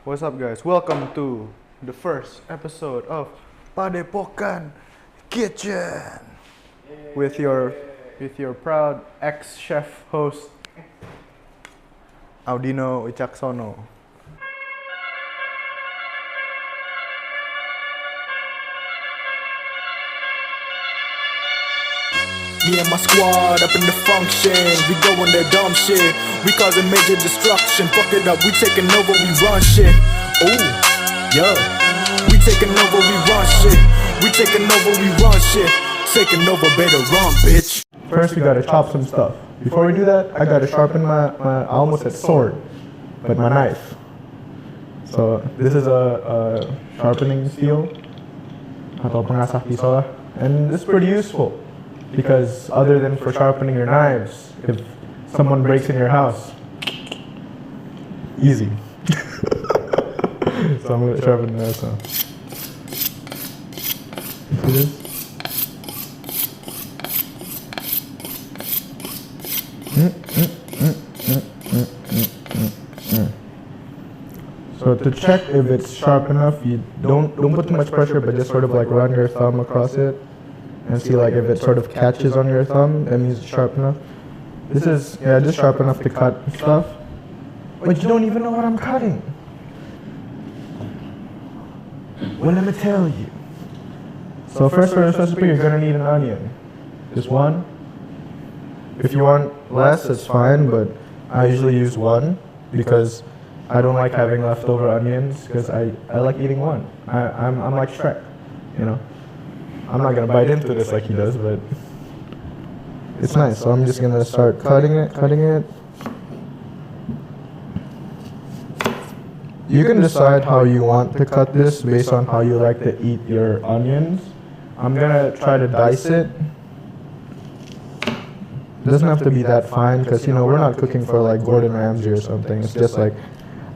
What's up, guys? Welcome to the first episode of Padepokan Kitchen with your proud ex-chef host Audino Wicaksono. Me and my squad up in the function. We doing that dumb shit. We causing major destruction. Fuck it up, we taking over, we run shit. Ooh, yeah. We taking over, we run shit. We taking over, we run shit. Taking over, better run, bitch. First, we gotta chop some stuff. Before we do that, I gotta sharpen my I almost said sword, but my knife. So this is a sharpening steel atau pengasah pisau lah, and this is pretty useful. Because other than for sharpening your knives, if someone breaks in your house, easy. So I'm gonna sharpen that. So. See this? So to check if it's sharp enough, you don't put too much pressure, but just sort of like run your thumb across it. And see like if it sort of catches on your thumb, that means it's sharp enough. This is, just sharp enough to cut stuff. But you don't even know what I'm cutting. Well, let me tell you. So first for this recipe, you're gonna need an onion. Just one. If you want less, it's fine, but I usually use one because I don't like having leftover onions because I like eating one. I'm like Shrek, you know. I'm not gonna bite into this like he does, but it's nice. So I'm just gonna start cutting it. You can decide how you want to cut this based on how you like to eat your onions. I'm gonna try to dice it. It doesn't have to be that fine because we're not cooking for like Gordon Ramsay or something. It's just like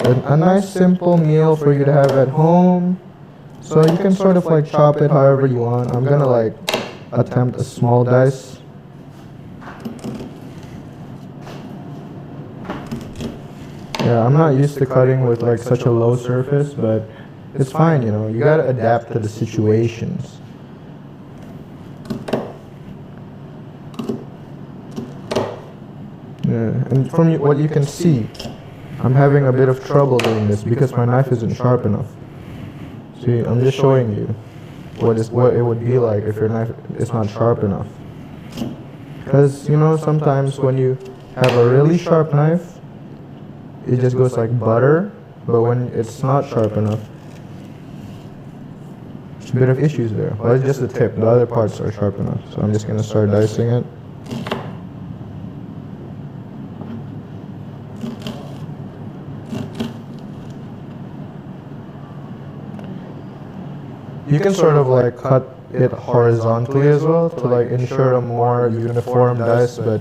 a nice simple meal for you to have at home. So you can sort of like chop it however you want. I'm gonna like attempt a small dice. Yeah, I'm not used to cutting with like such a low surface, but it's fine, you gotta adapt to the situations. Yeah, and from what you can see, I'm having a bit of trouble doing this because my knife isn't sharp enough. See, I'm just showing you what it would be like if your knife is not sharp enough. Because, sometimes when you have a really sharp knife, it just goes like butter, but when it's not sharp enough, there's a bit of issues there. Well, it's just the tip, the other parts are sharp enough. So I'm just going to start dicing it. You can sort of like cut it horizontally as well to like ensure a more uniform dice, but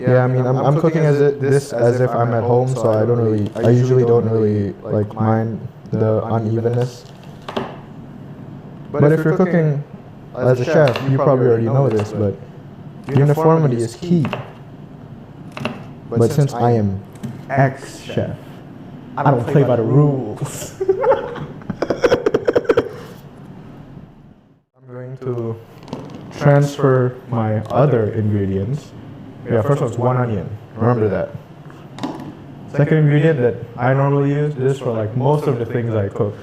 yeah, I mean I'm cooking this as if I'm at home, so I usually don't really like mind the unevenness. But if you're cooking as a chef, you probably already know this, but uniformity is key. But since I am ex-chef, I don't play by the rules. To transfer my other ingredients. Yeah, first one's one onion. Remember that. Second ingredient that I normally use, this for like most of the things I cook.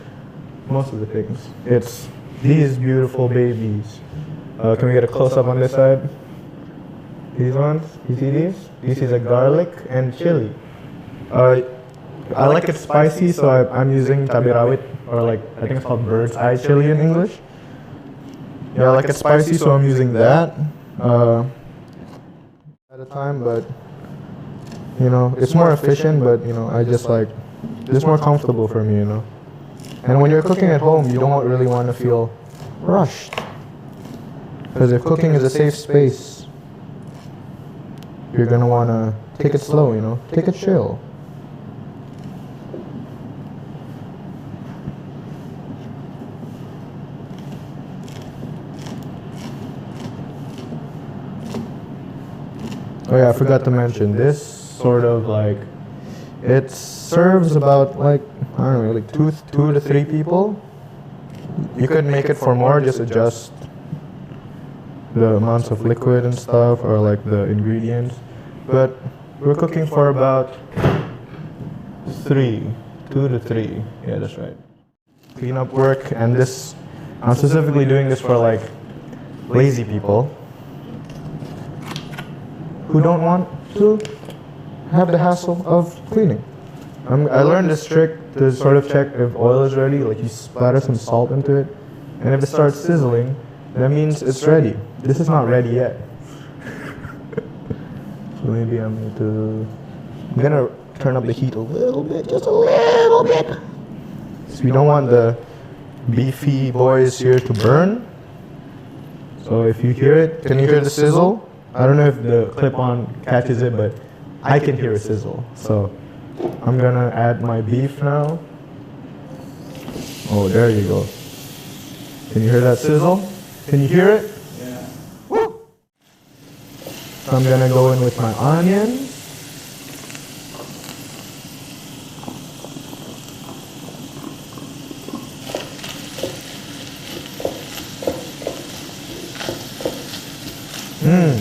Most of the things. It's these beautiful babies. Can we get a close-up on this side? These ones? You see these? This is a garlic and chili. I like it spicy, so I'm using cabai rawit, or like I think it's called bird's eye chili in English. Yeah, I like it spicy, so I'm using that at a time, but it's more efficient, but I just like, it's more comfortable for me, And when you're cooking at home, you don't really want to feel rushed. Because if cooking is a safe space, you're going to want to take it slow, take it chill. Oh yeah, I forgot to mention, this sort of like It serves about like, I don't know, like two to three people. You could make it for more, just adjust the amounts of liquid and stuff, or like the ingredients. But we're cooking for about 2 to 3. Yeah, that's right. Cleanup work, and this, I'm specifically doing this for like lazy people who don't want to have the hassle of cleaning. I learned this trick to sort of check if oil is ready. Like you splatter some salt into it, and if it starts sizzling, that means it's ready. This is not ready yet. So maybe I'm gonna turn up the heat a little bit, just a little bit. So we don't want the beefy boys here to burn. So if you hear it, can you hear the sizzle? I don't know if the clip-on catches it, but I can hear a sizzle. So I'm gonna add my beef now. Oh, there you go. Can you hear that sizzle? Can you hear it? Yeah. Woo! So I'm gonna go in with my onions.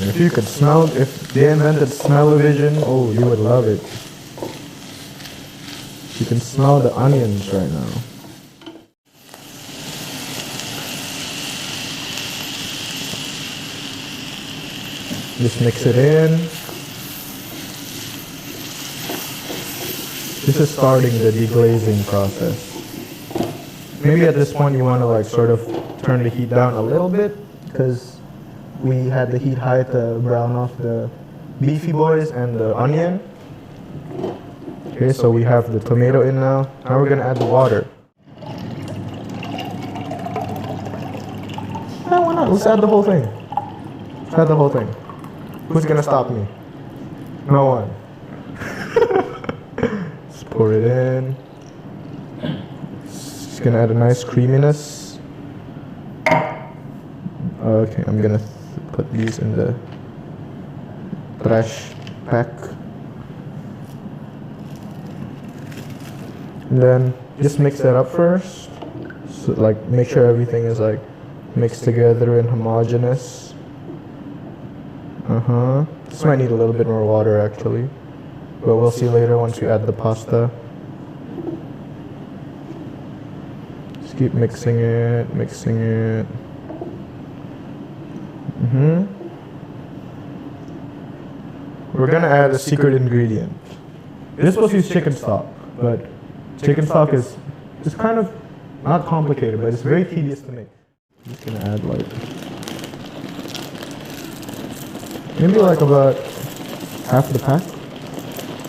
If you could smell, if they invented smell-o-vision, oh, you would love it. You can smell the onions right now. Just mix it in. This is starting the deglazing process. Maybe at this point you want to like sort of turn the heat down a little bit, because we had the heat high to brown off the beefy boys and the onion. Okay, so we have the tomato in now. Now we're gonna add the water. No, why not? Let's add the whole thing. Let's add the whole thing. Who's gonna stop me? No one. Let's pour it in. It's gonna add a nice creaminess. Okay, I'm gonna put these in the trash pack. And then just mix that up first. So like make sure everything is like mixed together and homogeneous. This might need a little bit more water actually, but we'll see later once we add the pasta. Just keep mixing it, mixing it. We're gonna add a secret ingredient. You're supposed to use chicken stock, but chicken stock is kind of not complicated, but it's very tedious to make. I'm just gonna add like maybe like about half the pack,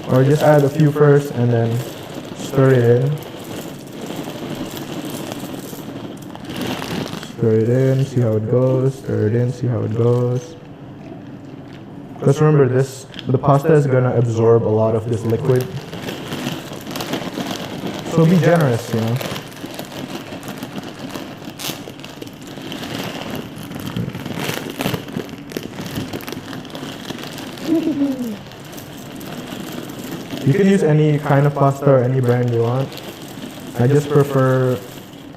or just add a few first and then stir it in. Stir it in, see how it goes. Stir it in, see how it goes. Let's remember this, the pasta is gonna absorb a lot of this liquid. So be generous, you know. You can use any kind of pasta or any brand you want. I just prefer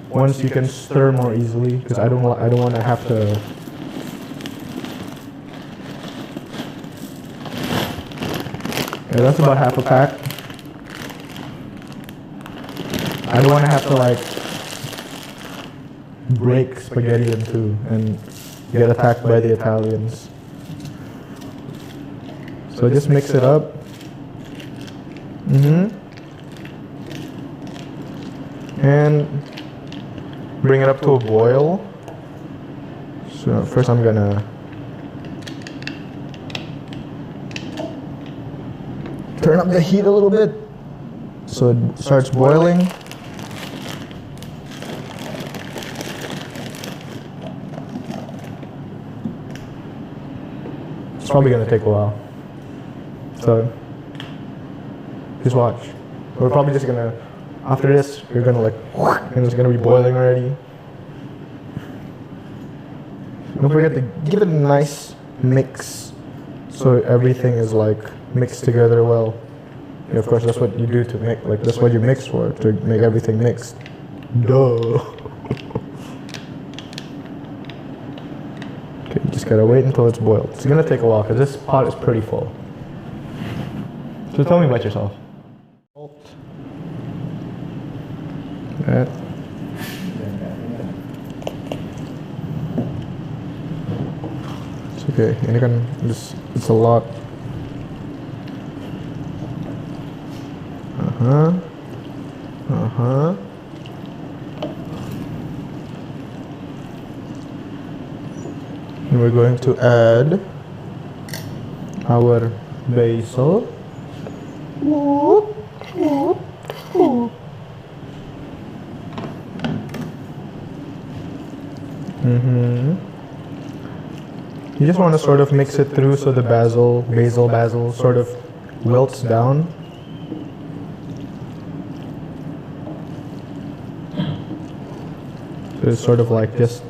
ones you can stir more easily, because I don't want to have to. Yeah, that's about half a pack. I don't want to have to like break spaghetti in two and get attacked by the Italians. So just mix it up. And bring it up to a boil. So first I'm gonna turn up the heat a little bit so it starts boiling. It's probably gonna take a while. So just watch. We're probably just gonna, after this, you're gonna like, and it's gonna be boiling already. Don't forget to give it a nice mix so everything is like mixed together well. Yeah, of course, that's what you do to make, like, that's what you mix for, to make everything mixed. Duh. Okay, you just gotta wait until it's boiled. It's gonna take a while, because this pot is pretty full. So tell me about yourself. That. It's okay, and you can, it's a lot. And we're going to add our basil. You just want to sort of mix it through so the basil sort of wilts down. So it's sort of like just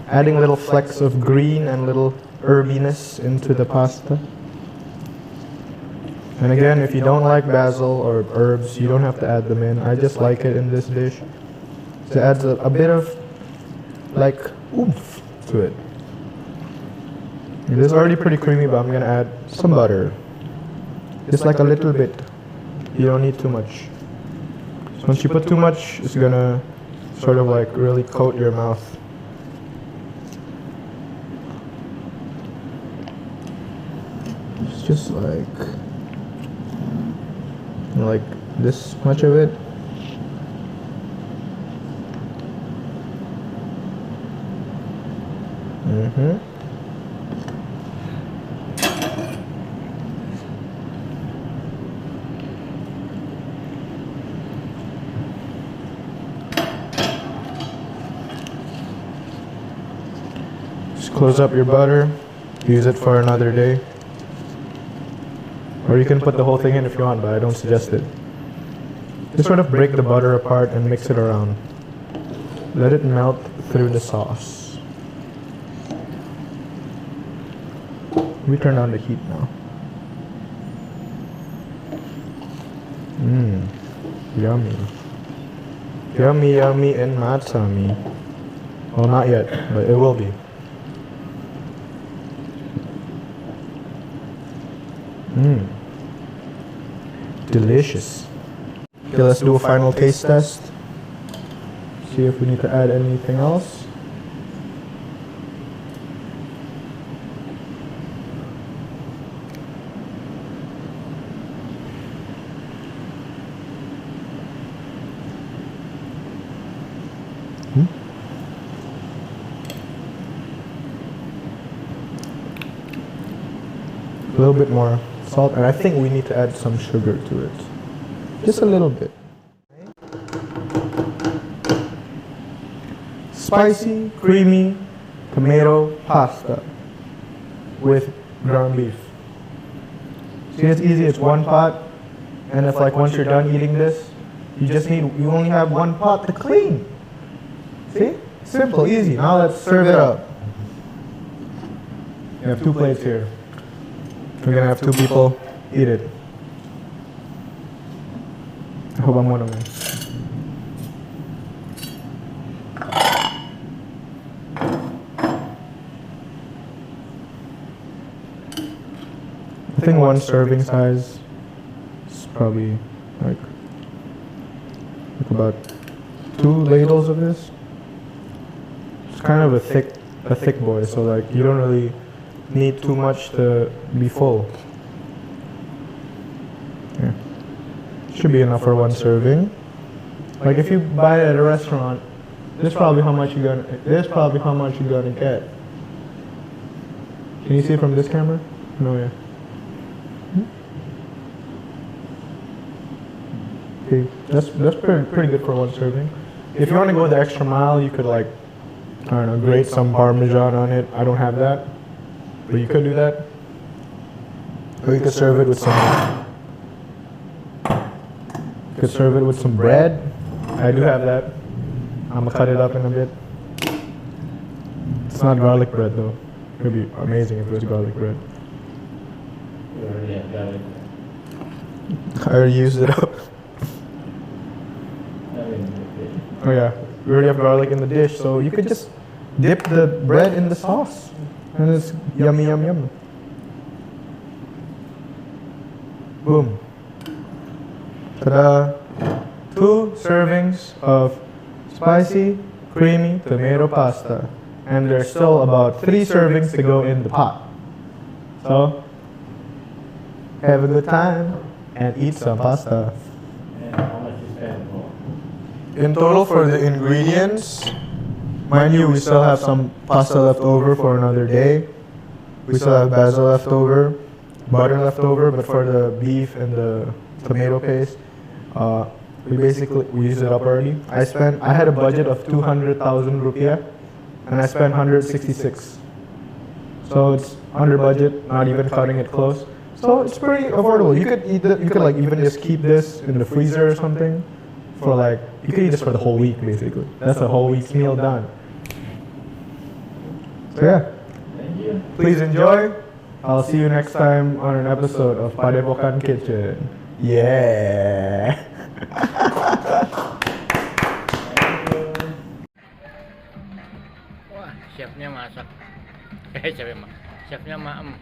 adding little flecks of green and little herbiness into the pasta. And again, if you don't like basil or herbs, you don't have to add them in. I just like it in this dish. So it adds a bit of like oomph to it. It is already pretty creamy, but I'm gonna add some butter. Just like a little bit. You don't need too much. So once you put too much, it's gonna sort of like really coat your mouth. It's just like this much of it. Just close up your butter, use it for another day. Or you can put the whole thing in if you want, but I don't suggest it. Just sort of break the butter apart and mix it around. Let it melt through the sauce. We turn on the heat now. Yummy. Yummy, yummy, and matsami. Well, not yet, but it will be. Delicious. Okay, let's do a final taste test. See if we need to add anything else. A little bit more salt, and I think we need to add some sugar to it. Just a little bit. Spicy, creamy tomato pasta with ground beef. See, it's easy, it's one pot, and if like once you're done eating this, you only have one pot to clean. See? Simple, easy. Now let's serve it up. We have 2 plates here. We're gonna have 2 people eat it. I hope I'm one of them. I think one serving size is probably like about 2 ladles of this. It's kind of a thick boy, so like you don't really need too much to be full. Yeah. Should be enough for 1 serving. Like if you buy it at a restaurant, this is probably how much you're gonna get. Can you see it from this camera? No, yeah. Okay, that's pretty good for 1 serving. If you want to go the extra mile, you could like, I don't know, grate some Parmesan on it. I don't have that. But you could do that. Or you could serve it with some. You could serve it with some bread. I do have that. I'm gonna cut it up in a bit. It's not garlic bread though. It would be amazing if it was garlic bread. Yeah, garlic. I already used it up. Oh yeah, we already have garlic in the dish, so you could just dip the bread in the sauce, and it's yummy, yum, yum. Boom. Ta-da! 2 servings of spicy, creamy tomato pasta, and there's still about 3 servings to go in the pot. So, have a good time and eat some pasta. And how much you spend? In total for the ingredients, mind you, we still have some pasta left over for another day. We still have basil left over, butter left over, but for the beef and the tomato paste, we used it up already. I had a budget of 200,000 rupiah, and I spent 166. So it's under budget, not even cutting it close. So it's pretty affordable. You could eat it. You could like even just keep this in the freezer or something for like, you could eat this for the whole week basically. That's a whole week's meal done. So yeah, Thank you. please enjoy. I'll see you next time on an episode of Padepokan Kitchen. Yeah. Wah, chefnya masak. Chefnya maem.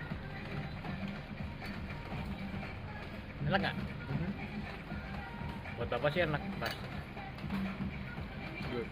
Enak nggak? Buat bapak sih enak, pas. Good.